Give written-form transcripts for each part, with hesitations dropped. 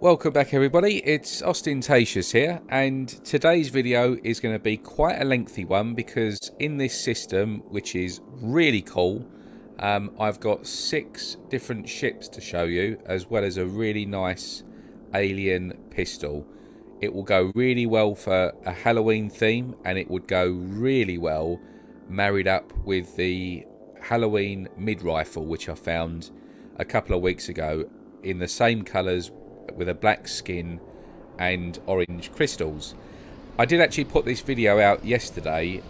Welcome back everybody, it's Austintacious here, and today's video is going to be quite a lengthy one because in this system, which is really cool, I've got 6 different ships to show you, as well as a really nice alien pistol. It will go really well for a Halloween theme, and it would go really well married up with the Halloween mid-rifle, which I found a couple of weeks ago in the same colours with a black skin and orange crystals. I did actually put this video out yesterday.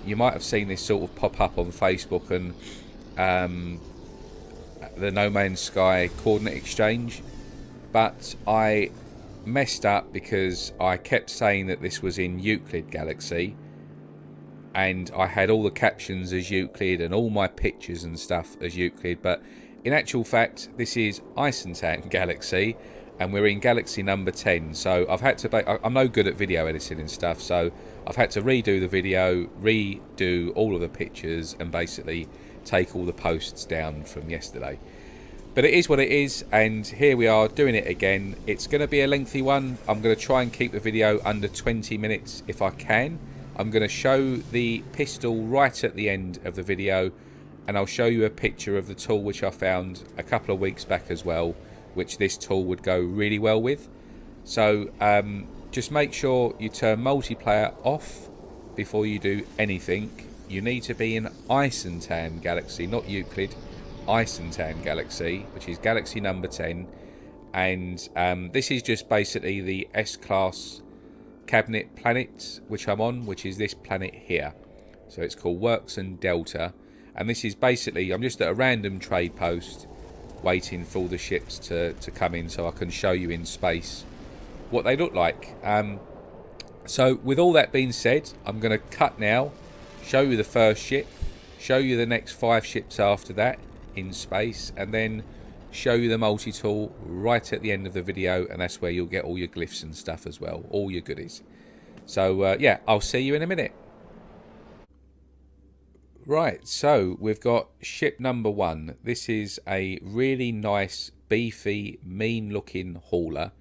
You might have seen this sort of pop up on Facebook and the No Man's Sky coordinate exchange, but I messed up because I kept saying that this was in Euclid Galaxy, and I had all the captions as Euclid and all my pictures and stuff as Euclid, but in actual fact this is EISSENTAM Galaxy, and we're in galaxy number 10. So I've had to, I'm no good at video editing and stuff, so I've had to redo the video, redo all of the pictures, and basically take all the posts down from yesterday. But it is what it is, and here we are doing it again. It's going to be a lengthy one. I'm going to try and keep the video under 20 minutes if I can. I'm going to show the pistol right at the end of the video, and I'll show you a picture of the tool which I found a couple of weeks back as well, which this tool would go really well with. So just make sure you turn multiplayer off before you do anything. You need to be in EISSENTAM Galaxy, not Euclid, EISSENTAM Galaxy, which is galaxy number 10. And this is just basically the S-class cabinet planet which I'm on, which is this planet here. So it's called Works and Delta, and this is basically, I'm just at a random trade post waiting for all the ships to come in so I can show you in space what they look like. So with all that being said, I'm going to cut now, show you the first ship, show you the next 5 ships after that in space, and then show you the multi-tool right at the end of the video, and that's where you'll get all your glyphs and stuff as well, all your goodies. So yeah, I'll see you in a minute. Right, so we've got ship number 1. This is a really nice, beefy, mean-looking hauler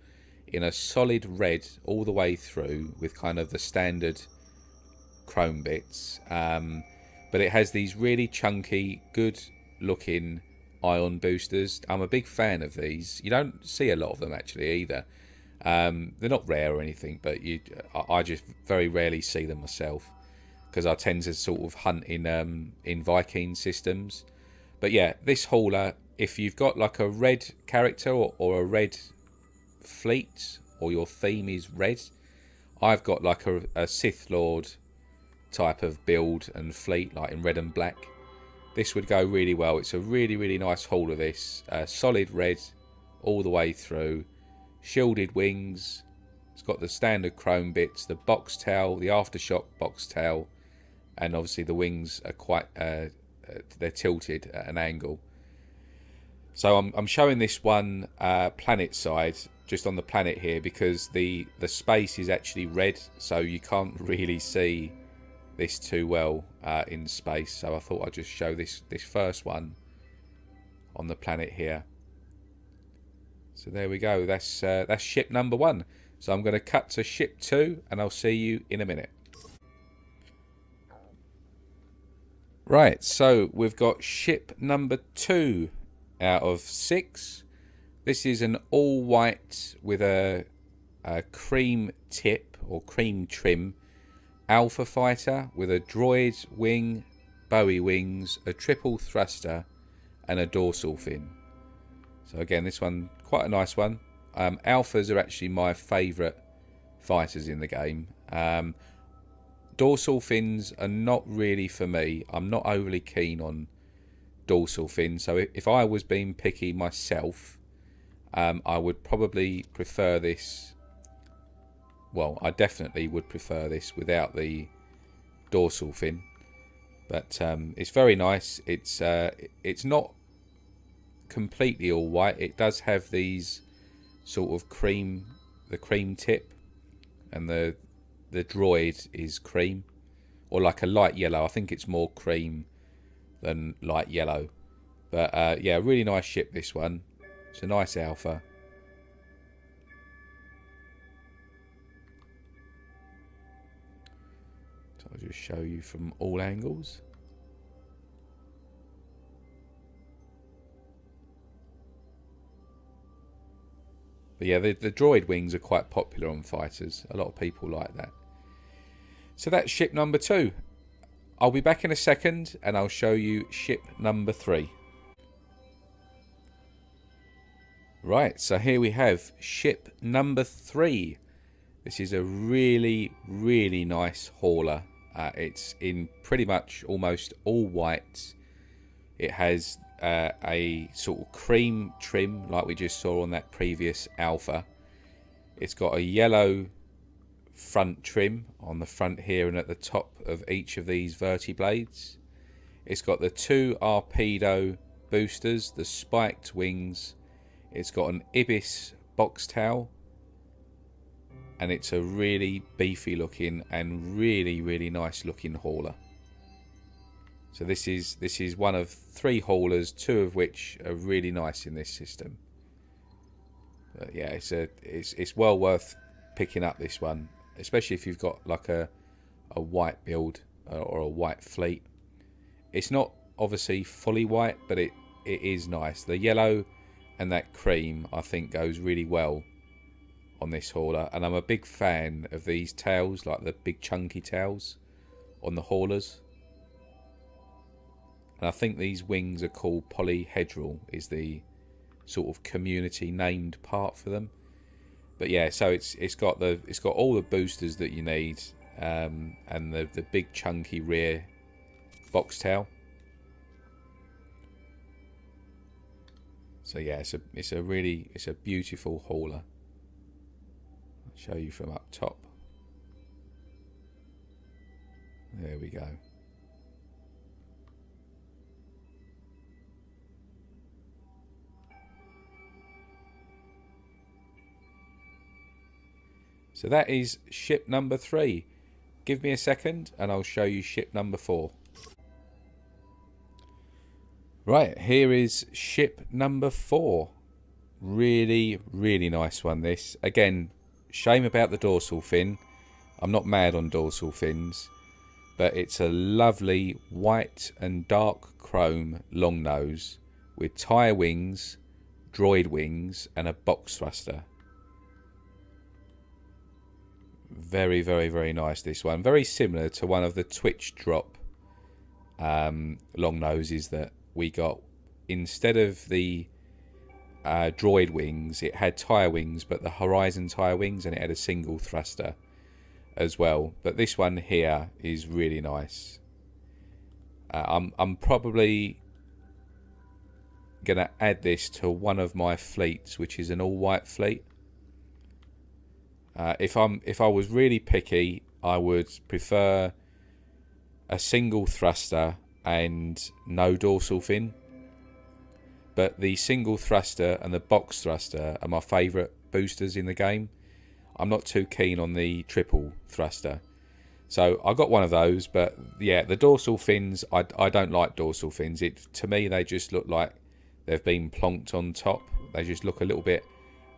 in a solid red all the way through with kind of the standard chrome bits. But it has these really chunky, good-looking ion boosters. I'm a big fan of these. You don't see a lot of them actually either. They're not rare or anything, but I just very rarely see them myself, because I tend to sort of hunt in Viking systems. But yeah, this hauler, if you've got like a red character or a red fleet, or your theme is red, I've got like a Sith Lord type of build and fleet, like in red and black. This would go really well. It's a really, really nice hauler, this. Solid red all the way through. Shielded wings. It's got the standard chrome bits, the boxtail, the aftershock boxtail, and obviously the wings are quite they're tilted at an angle. So I'm showing this one planet side, just on the planet here, because the space is actually red, so you can't really see this too well in space. So I thought I'd just show this first one on the planet here. So there we go. That's ship number 1. So I'm going to cut to ship 2, and I'll see you in a minute. Right, so we've got ship number 2 out of 6. This is an all white with a cream tip or cream trim alpha fighter with a droid wing, Bowie wings, a triple thruster, and a dorsal fin. So again, this one quite a nice one. Alphas are actually my favourite fighters in the game. Dorsal fins are not really for me. I'm not overly keen on dorsal fins. So if I was being picky myself, I would probably prefer this. Well, I definitely would prefer this without the dorsal fin. But it's very nice. It's not completely all white. It does have these sort of cream tip, and the droid is cream, or like a light yellow. I think it's more cream than light yellow. But yeah, really nice ship, this one. It's a nice alpha. I'll just show you from all angles. But yeah, the droid wings are quite popular on fighters. A lot of people like that. So that's ship number 2. I'll be back in a second and I'll show you ship number 3. Right, so here we have ship number 3. This is a really, really nice hauler. It's in pretty much almost all white. It has a sort of cream trim like we just saw on that previous Alpha. It's got a yellow front trim on the front here and at the top of each of these vertiblades. It's got the 2 Arpedo boosters, the spiked wings. It's got an ibis boxtail, and it's a really beefy looking and really, really nice looking hauler. So this is one of 3 haulers, 2 of which are really nice in this system. But yeah, it's well worth picking up this one, especially if you've got like a white build or a white fleet. It's not obviously fully white, but it is nice. The yellow and that cream I think goes really well on this hauler, and I'm a big fan of these tails, like the big chunky tails on the haulers. And I think these wings are called polyhedral, is the sort of community named part for them. But yeah, so it's got all the boosters that you need, and the big chunky rear boxtail. So yeah, it's a beautiful hauler. I'll show you from up top. There we go. So that is ship number 3. Give me a second and I'll show you ship number 4. Right, here is ship number 4. Really, really nice one, this. Again, shame about the dorsal fin. I'm not mad on dorsal fins, but it's a lovely white and dark chrome long nose with tyre wings, droid wings and a box thruster. Very, very, very nice, this one. Very similar to one of the Twitch drop long noses that we got. Instead of the droid wings, it had tyre wings, but the Horizon tyre wings, and it had a single thruster as well. But this one here is really nice. I'm probably gonna add this to one of my fleets, which is an all-white fleet. If I was really picky, I would prefer a single thruster and no dorsal fin. But the single thruster and the box thruster are my favourite boosters in the game. I'm not too keen on the triple thruster. So I got one of those, but yeah, the dorsal fins, I don't like dorsal fins. To me, they just look like they've been plonked on top. They just look a little bit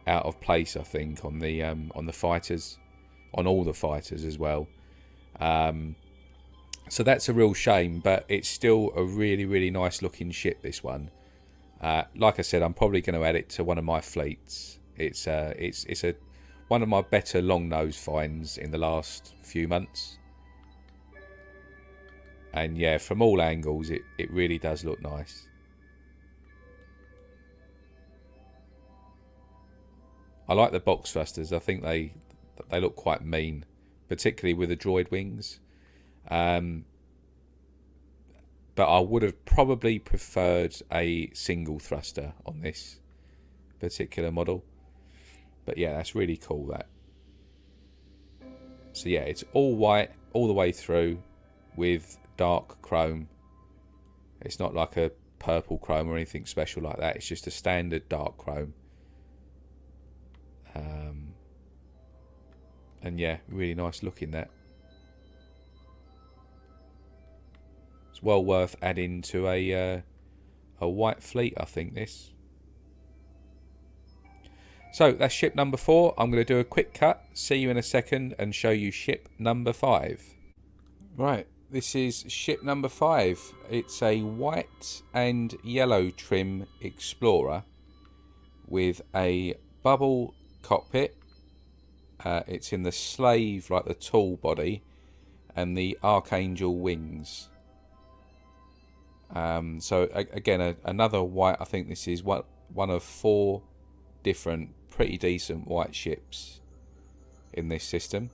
out of place, I think, on the fighters, on all the fighters as well. So that's a real shame, but it's still a really, really nice looking ship, this one. Like I said, I'm probably going to add it to one of my fleets. It's one of my better long nose finds in the last few months. And yeah, from all angles, it really does look nice. I like the box thrusters. I think they look quite mean, particularly with the droid wings. But I would have probably preferred a single thruster on this particular model. But yeah, that's really cool, that. So yeah, it's all white all the way through with dark chrome. It's not like a purple chrome or anything special like that. It's just a standard dark chrome. And yeah, really nice looking, that. It's well worth adding to a white fleet, I think, this. So that's ship number 4. I'm going to do a quick cut, see you in a second, and show you ship number 5. Right, this is ship number 5. It's a white and yellow trim Explorer with a bubble cockpit. It's in the slave, like the tall body, and the Archangel wings. So again, another white. I think this is one of 4 different pretty decent white ships in this system.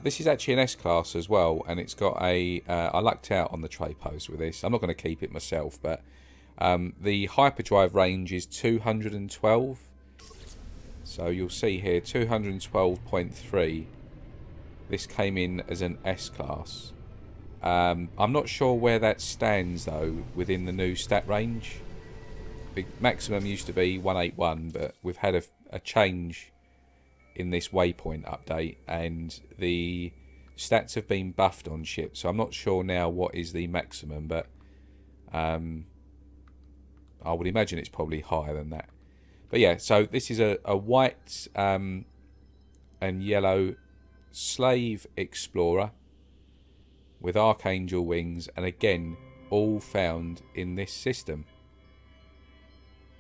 This is actually an S-Class as well, and it's got a... I lucked out on the tray post with this. I'm not going to keep it myself, but the hyperdrive range is 212. So you'll see here, 212.3. This came in as an S-Class. I'm not sure where that stands, though, within the new stat range. The maximum used to be 181, but we've had a change in this waypoint update, and the stats have been buffed on ships, so I'm not sure now what is the maximum, but I would imagine it's probably higher than that. But yeah, so this is a white and yellow slave Explorer with Archangel wings, and again all found in this system.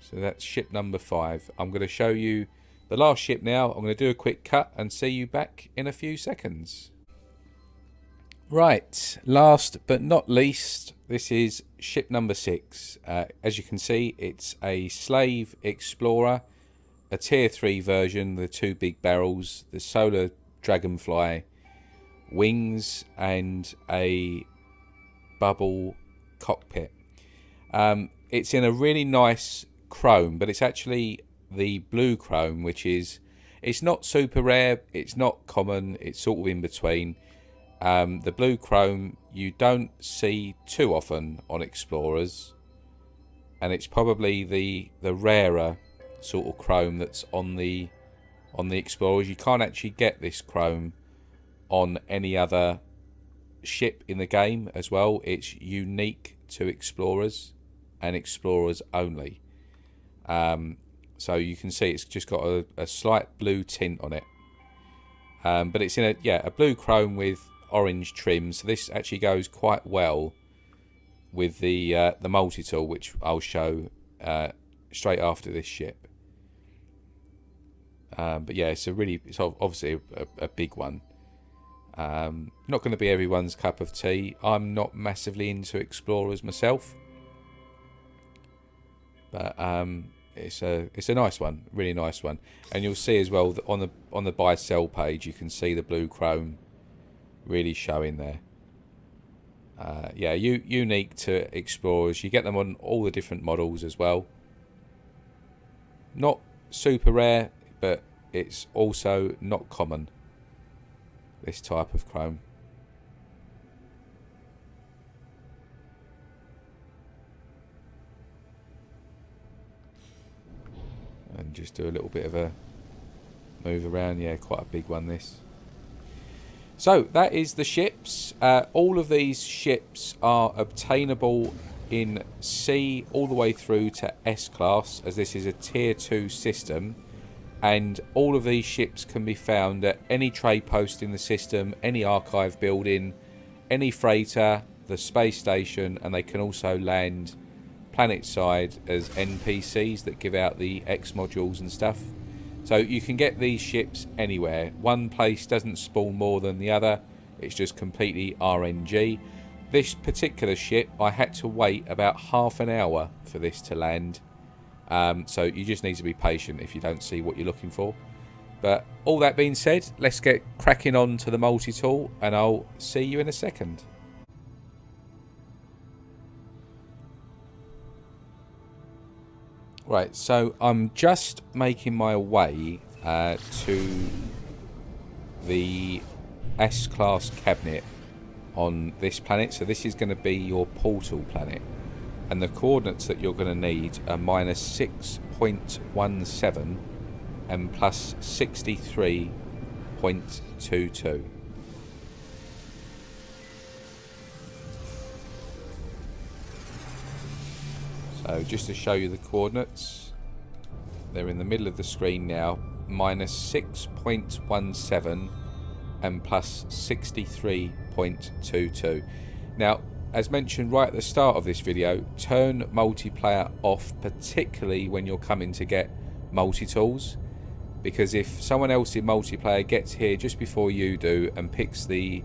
So that's ship number 5. I'm going to show you the last ship now. I'm going to do a quick cut and see you back in a few seconds. Right, last but not least, this is ship number 6. As you can see, it's a slave Explorer, a tier 3 version, the 2 big barrels, the solar dragonfly wings, and a bubble cockpit. It's in a really nice chrome, but it's actually the blue chrome, which is, it's not super rare, it's not common, it's sort of in between. The blue chrome you don't see too often on Explorers, and it's probably the rarer sort of chrome that's on the Explorers. You can't actually get this chrome on any other ship in the game as well. It's unique to Explorers and Explorers only. So you can see it's just got a slight blue tint on it, but it's in a blue chrome with orange trim. So this actually goes quite well with the multitool, which I'll show straight after this ship. But yeah, it's obviously a big one. Not going to be everyone's cup of tea. I'm not massively into Explorers myself, but it's a nice one, really nice one. And you'll see as well that on the buy sell page, you can see the blue chrome really showing there. Yeah, unique to Explorers. You get them on all the different models as well. Not super rare, but it's also not common, this type of chrome. And just do a little bit of a move around. Yeah, quite a big one this. So that is the ships. All of these ships are obtainable in C all the way through to S class, as this is a tier 2 system, and all of these ships can be found at any trade post in the system, any archive building, any freighter, the space station, and they can also land planet side as NPCs that give out the X modules and stuff. So you can get these ships anywhere. One place doesn't spawn more than the other. It's just completely RNG. This particular ship, I had to wait about half an hour for this to land. So you just need to be patient if you don't see what you're looking for. But all that being said, let's get cracking on to the multi-tool, and I'll see you in a second. Right, so I'm just making my way to the S-Class cabinet on this planet. So this is going to be your portal planet. And the coordinates that you're going to need are -6.17 and +63.22. So just to show you the coordinates, they're in the middle of the screen now. -6.17 and plus 63.22. Now, as mentioned right at the start of this video, turn multiplayer off, particularly when you're coming to get multi-tools, because if someone else in multiplayer gets here just before you do and picks the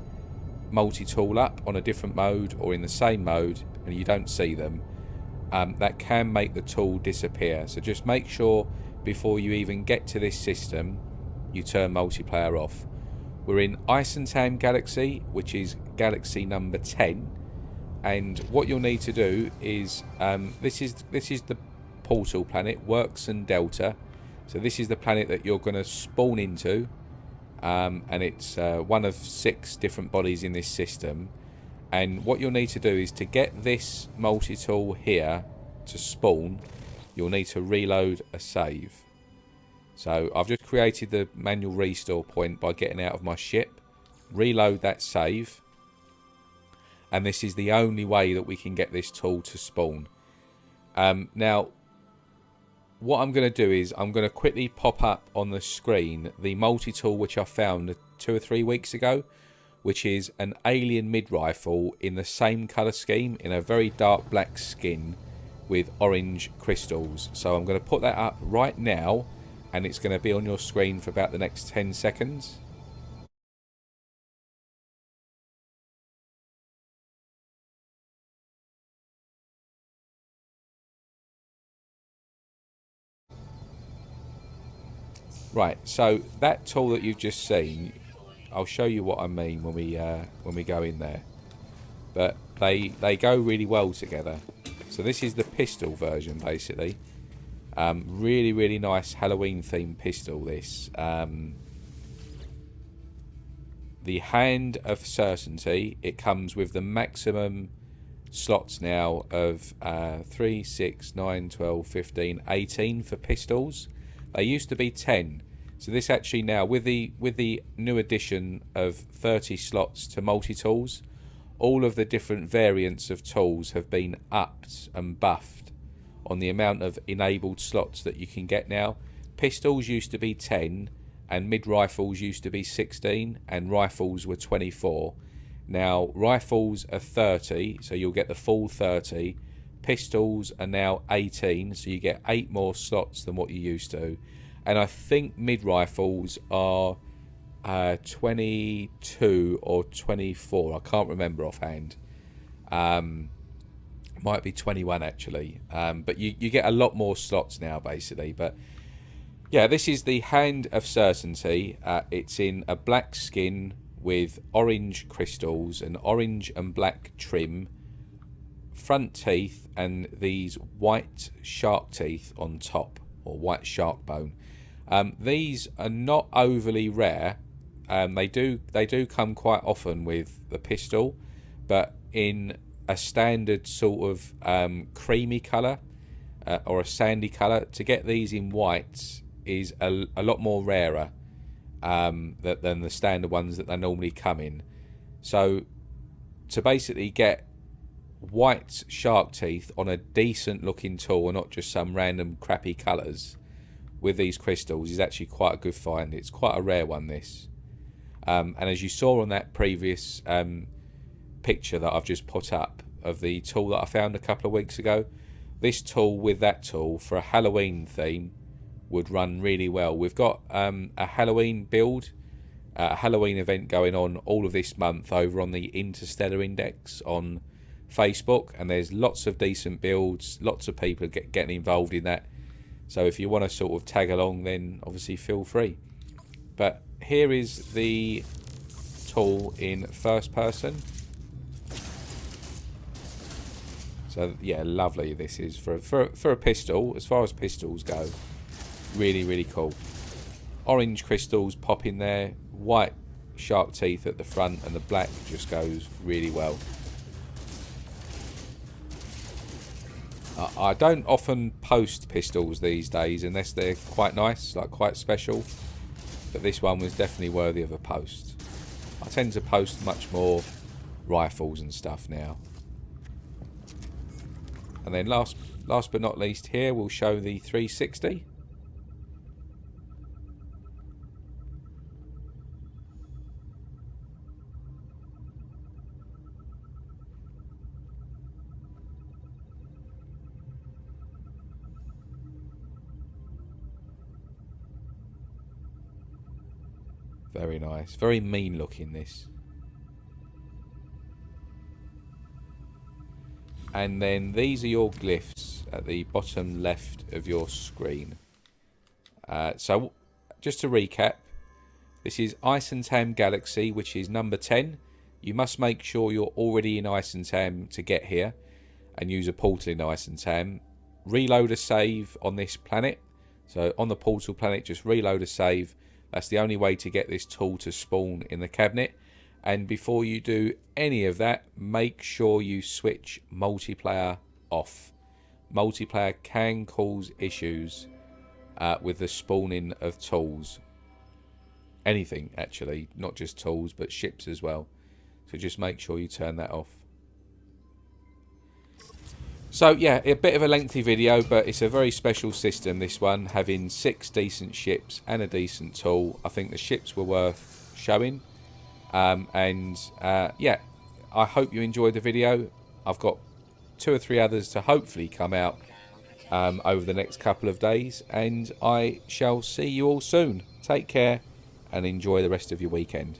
multi-tool up on a different mode or in the same mode and you don't see them, that can make the tool disappear. So just make sure before you even get to this system you turn multiplayer off. We're in EISSENTAM galaxy, which is galaxy number 10, and what you'll need to do is this is the portal planet, Works and Delta. So this is the planet that you're going to spawn into, and it's one of 6 different bodies in this system. And what you'll need to do is to get this multi-tool here to spawn, you'll need to reload a save. So I've just created the manual restore point by getting out of my ship, reload that save, and this is the only way that we can get this tool to spawn. Now, what I'm going to do is I'm going to quickly pop up on the screen the multi-tool which I found 2 or 3 weeks ago, which is an alien mid-rifle in the same colour scheme, in a very dark black skin with orange crystals. So I'm going to put that up right now, and it's going to be on your screen for about the next 10 seconds. Right, so that tool that you've just seen, I'll show you what I mean when we go in there. But they go really well together. So this is the pistol version, basically. Really, really nice Halloween themed pistol, this. The Hand of Certainty, it comes with the maximum slots now of 3, 6, 9, 12, 15, 18 for pistols. They used to be 10. So this actually now, with the new addition of 30 slots to multi-tools, all of the different variants of tools have been upped and buffed on the amount of enabled slots that you can get now. Pistols used to be 10, and mid-rifles used to be 16, and rifles were 24. Now, rifles are 30, so you'll get the full 30. Pistols are now 18, so you get 8 more slots than what you used to. And I think mid-rifles are 22 or 24. I can't remember offhand. Might be 21 actually. But you get a lot more slots now, basically. But yeah, this is the Hand of Certainty. It's in a black skin with orange crystals, and orange and black trim, front teeth, and these white shark teeth on top, or white shark bone. These are not overly rare. They do come quite often with the pistol, but in a standard sort of creamy colour or a sandy colour. To get these in whites is a lot more rarer than the standard ones that they normally come in. So to basically get white shark teeth on a decent looking tool, and not just some random crappy colours with these crystals, is actually quite a good find. It's quite a rare one, this. And as you saw on that previous picture that I've just put up of the tool that I found a couple of weeks ago, this tool with that tool for a Halloween theme would run really well. We've got a Halloween build, a Halloween event going on all of this month over on the Interstellar Index on Facebook, and there's lots of decent builds, lots of people getting involved in that. So if you want to sort of tag along, then obviously feel free. But here is the tool in first person. So yeah, lovely this is for a pistol. As far as pistols go, really, really cool. Orange crystals pop in there, white shark teeth at the front, and the black just goes really well. I don't often post pistols these days unless they're quite nice, like quite special. But this one was definitely worthy of a post. I tend to post much more rifles and stuff now. And then last but not least, here we'll show the 360. Very nice. Very mean looking, this. And then these are your glyphs at the bottom left of your screen. So, just to recap, this is EISSENTAM Galaxy, which is number 10. You must make sure you're already in EISSENTAM to get here, and use a portal in EISSENTAM. Reload a save on this planet. So on the portal planet, just reload a save. That's the only way to get this tool to spawn in the cabinet. And before you do any of that, make sure you switch multiplayer off. Multiplayer can cause issues with the spawning of tools. Anything, actually. Not just tools, but ships as well. So just make sure you turn that off. So yeah, a bit of a lengthy video, but it's a very special system, this one, having 6 decent ships and a decent tool. I think the ships were worth showing. Yeah, I hope you enjoyed the video. I've got 2 or 3 others to hopefully come out over the next couple of days, and I shall see you all soon. Take care and enjoy the rest of your weekend.